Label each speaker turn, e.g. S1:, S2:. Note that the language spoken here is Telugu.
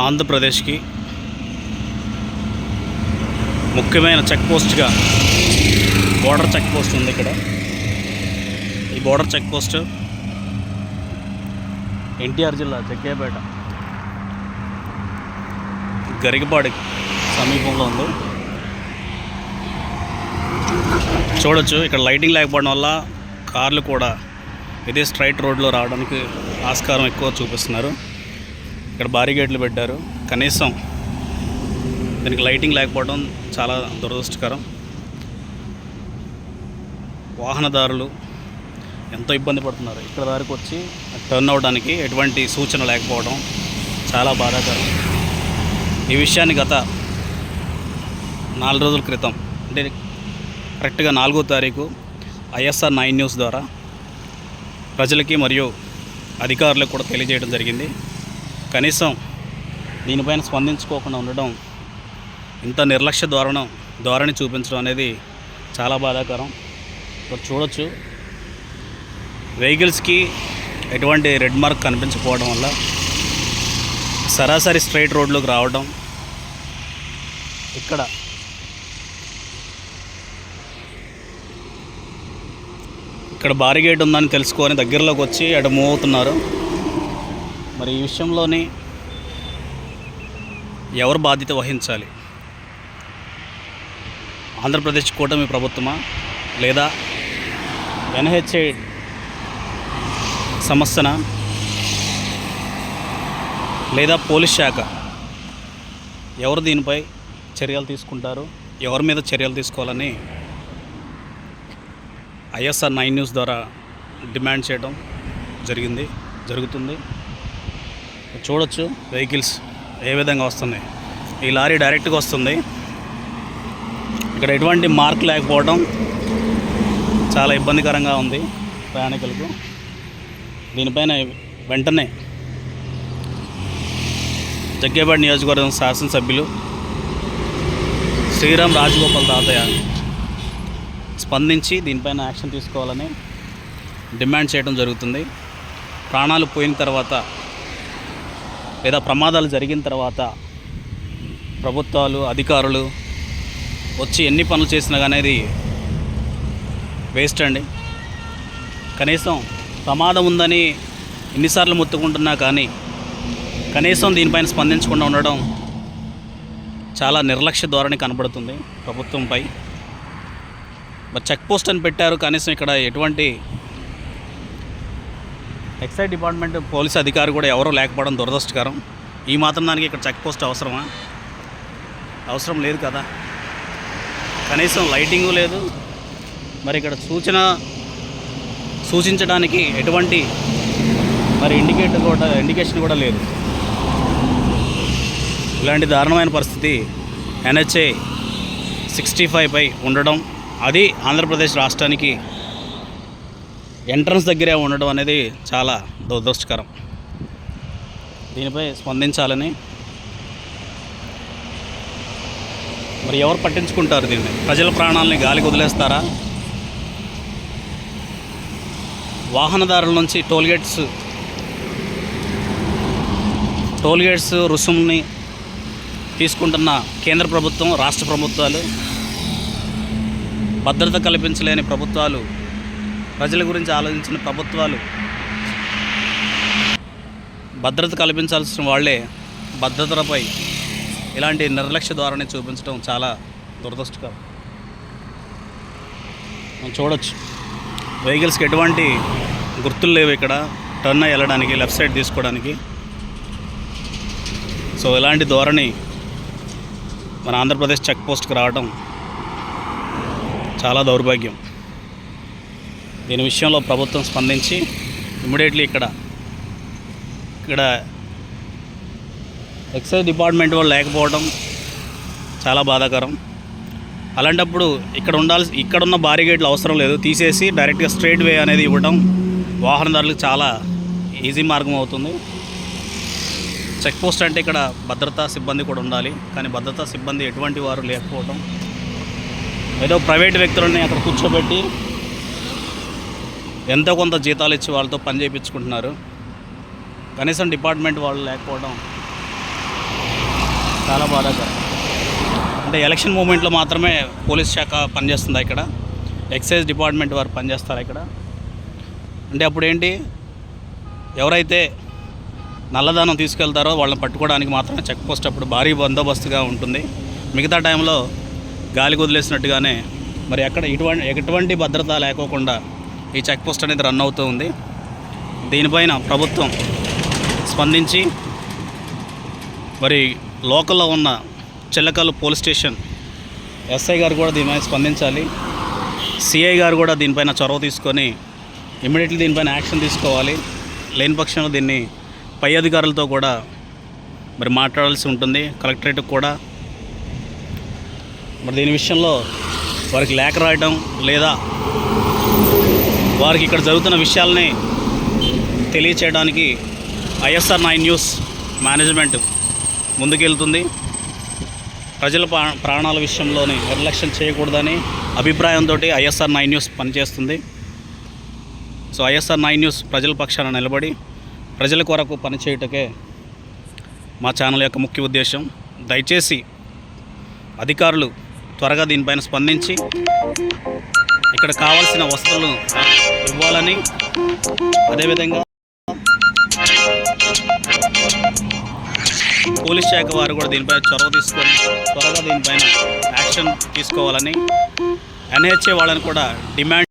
S1: ఆంధ్రప్రదేశ్కి ముఖ్యమైన చెక్ పోస్ట్గా బోర్డర్ చెక్ పోస్ట్ ఉంది. ఇక్కడ ఈ బోర్డర్ చెక్ పోస్ట్ ఎన్టీఆర్ జిల్లా జగ్గయ్యపేట గరికపాడి సమీపంలో ఉంది. చూడొచ్చు ఇక్కడ లైటింగ్ లేకపోవడం వల్ల కార్లు కూడా ఇదే స్ట్రైట్ రోడ్లో రావడానికి ఆస్కారం ఎక్కువ చూపిస్తున్నారు. ఇక్కడ బారిగేట్లు పెట్టారు. కనీసం దీనికి లైటింగ్ లేకపోవడం చాలా దురదృష్టకరం. వాహనదారులు ఎంతో ఇబ్బంది పడుతున్నారు. ఇక్కడ వరకు వచ్చి టర్న్ అవ్వడానికి ఎటువంటి సూచన లేకపోవడం చాలా బాధాకరం. ఈ విషయాన్ని గత 4 రోజుల క్రితం అంటే కరెక్ట్గా 4వ తారీఖు ISR 9 న్యూస్ ద్వారా ప్రజలకి మరియు అధికారులకు కూడా తెలియజేయడం జరిగింది. కనీసం దీనిపైన స్పందించుకోకుండా ఉండడం, ఇంత నిర్లక్ష్య ధోరణి చూపించడం అనేది చాలా బాధాకరం. ఇప్పుడు చూడొచ్చు వెహికల్స్కి ఎటువంటి రెడ్ మార్క్ కనిపించకపోవడం వల్ల సరాసరి స్ట్రైట్ రోడ్లోకి రావడం, ఇక్కడ బారిగేట్ ఉందని తెలుసుకొని దగ్గరలోకి వచ్చి అటు మూవ్ అవుతున్నారు. మరి ఈ విషయంలోని ఎవరు బాధ్యత వహించాలి? ఆంధ్రప్రదేశ్ కూటమి ప్రభుత్వమా, లేదా NHA సంస్థనా, లేదా పోలీస్ శాఖ? ఎవరు దీనిపై చర్యలు తీసుకుంటారు? ఎవరి మీద చర్యలు తీసుకోవాలని ISR 9 న్యూస్ ద్వారా డిమాండ్ చేయడం జరుగుతుంది. చూడొచ్చు వెహికల్స్ ఏ విధంగా వస్తున్నాయి. ఈ లారీ డైరెక్ట్గా వస్తుంది. ఇక్కడ ఎటువంటి మార్క్ లేకపోవడం చాలా ఇబ్బందికరంగా ఉంది ప్రయాణికులకు. దీనిపైన వెంటనే జగ్గయ్యపేట నియోజకవర్గం శాసనసభ్యులు శ్రీరామ్ రాజగోపాల్ తాతయ్య స్పందించి దీనిపైన యాక్షన్ తీసుకోవాలని డిమాండ్ చేయడం జరుగుతుంది. ప్రాణాలు పోయిన తర్వాత లేదా ప్రమాదాలు జరిగిన తర్వాత ప్రభుత్వాలు, అధికారులు వచ్చి ఎన్ని పనులు చేసినా కానీ అది వేస్ట్ అండి. కనీసం ప్రమాదం ఉందని ఎన్నిసార్లు మొత్తుకుంటున్నా కానీ కనీసం దీనిపైన స్పందించకుండా ఉండడం చాలా నిర్లక్ష్య ధోరణి కనబడుతుంది ప్రభుత్వంపై. మరి చెక్ పోస్ట్ అని పెట్టారు, కనీసం ఇక్కడ ఎటువంటి ఎక్సైజ్ డిపార్ట్మెంట్ పోలీసు అధికారి కూడా ఎవరూ లేకపోవడం దురదృష్టకరం. ఈ మాత్రం దానికి ఇక్కడ చెక్ పోస్ట్ అవసరమా? అవసరం లేదు కదా. కనీసం లైటింగు లేదు. మరి ఇక్కడ సూచించడానికి ఎటువంటి మరి ఇండికేషన్ కూడా లేదు. ఇలాంటి దారుణమైన పరిస్థితి NHA 65 పై ఉండడం, అది ఆంధ్రప్రదేశ్ రాష్ట్రానికి ఎంట్రన్స్ దగ్గరే ఉండడం అనేది చాలా దురదృష్టకరం. దీనిపై స్పందించాలని మరి ఎవరు పట్టించుకుంటారు? దీన్ని ప్రజల ప్రాణాలని గాలికి వదిలేస్తారా? వాహనదారుల నుంచి టోల్గేట్స్ రుసుముని తీసుకుంటున్న కేంద్ర ప్రభుత్వం, రాష్ట్ర ప్రభుత్వాలు, భద్రత కల్పించలేని ప్రభుత్వాలు, ప్రజల గురించి ఆలోచించిన ప్రభుత్వాలు, భద్రత కల్పించాల్సిన వాళ్ళే భద్రతలపై ఇలాంటి నిర్లక్ష్య ధోరణి చూపించడం చాలా దురదృష్టకరం. మనం చూడొచ్చు వెహికల్స్కి ఎటువంటి గుర్తులు లేవు ఇక్కడ టర్న్ అయ్యి వెళ్ళడానికి, లెఫ్ట్ సైడ్ తీసుకోవడానికి. సో ఇలాంటి ధోరణి మన ఆంధ్రప్రదేశ్ చెక్ పోస్ట్కి రావడం చాలా దౌర్భాగ్యం. దీని విషయంలో ప్రభుత్వం స్పందించి ఇమ్మీడియట్లీ ఇక్కడ ఎక్సైజ్ డిపార్ట్మెంట్ వాళ్ళు లేకపోవడం చాలా బాధాకరం. అలాంటప్పుడు ఇక్కడున్న బారిగేట్లు అవసరం లేదు, తీసేసి డైరెక్ట్గా స్ట్రైట్ వే అనేది ఇవ్వడం వాహనదారులకు చాలా ఈజీ మార్గం అవుతుంది. చెక్ పోస్ట్ అంటే ఇక్కడ భద్రతా సిబ్బంది కూడా ఉండాలి, కానీ భద్రతా సిబ్బంది ఎటువంటి వారు లేకపోవడం, ఏదో ప్రైవేట్ వ్యక్తులని అక్కడ కూర్చోబెట్టి ఎంతో కొంత జీతాలు ఇచ్చి వాళ్ళతో పని చేయించుకుంటున్నారు. కనీసం డిపార్ట్మెంట్ వాళ్ళు లేకపోవడం చాలా బాధాకరం. అంటే ఎలక్షన్ మూమెంట్లో మాత్రమే పోలీస్ శాఖ పనిచేస్తుందా ఇక్కడ? ఎక్సైజ్ డిపార్ట్మెంట్ వారు పనిచేస్తారా ఇక్కడ? అంటే అప్పుడు ఏంటి, ఎవరైతే నల్లధనం తీసుకెళ్తారో వాళ్ళని పట్టుకోవడానికి మాత్రమే చెక్ పోస్ట్ అప్పుడు భారీ బందోబస్తుగా ఉంటుంది. మిగతా టైంలో గాలికి వదిలేసినట్టుగానే మరి అక్కడ ఎటువంటి భద్రత లేకోకుండా ఈ చెక్ పోస్ట్ అనేది రన్ అవుతూ ఉంది. దీనిపైన ప్రభుత్వం స్పందించి మరి లోకల్లో ఉన్న చిల్లకల్లు పోలీస్ స్టేషన్ ఎస్ఐ గారు కూడా దీనిపైన స్పందించాలి. సిఐ గారు కూడా దీనిపైన చొరవ తీసుకొని ఇమ్మీడియట్లీ దీనిపైన యాక్షన్ తీసుకోవాలి. లేని పక్షంలో దీన్ని పై అధికారులతో కూడా మరి మాట్లాడాల్సి ఉంటుంది, కలెక్టరేట్కి కూడా. మరి దీని విషయంలో వారికి లేఖ రాయడం లేదా వారికి ఇక్కడ జరుగుతున్న విషయాలని తెలియచేయడానికి ISR 9 న్యూస్ మేనేజ్మెంట్ ముందుకెళ్తుంది. ప్రజల ప్రాణాల విషయంలోనే నిర్లక్ష్యం చేయకూడదని అభిప్రాయంతో ISR 9 న్యూస్ పనిచేస్తుంది. సో ISR 9 న్యూస్ ప్రజల పక్షాన నిలబడి ప్రజల కొరకు పనిచేయుటకే మా ఛానల్ యొక్క ముఖ్య ఉద్దేశం. దయచేసి అధికారులు త్వరగా దీనిపైన స్పందించి ఇక్కడ కావాల్సిన వసతులను ఇవ్వాలని, అదేవిధంగా పోలీస్ శాఖ వారు కూడా దీనిపైన చొరవ తీసుకొని త్వరగా దీనిపైన యాక్షన్ తీసుకోవాలని NHA వాళ్ళని కూడా డిమాండ్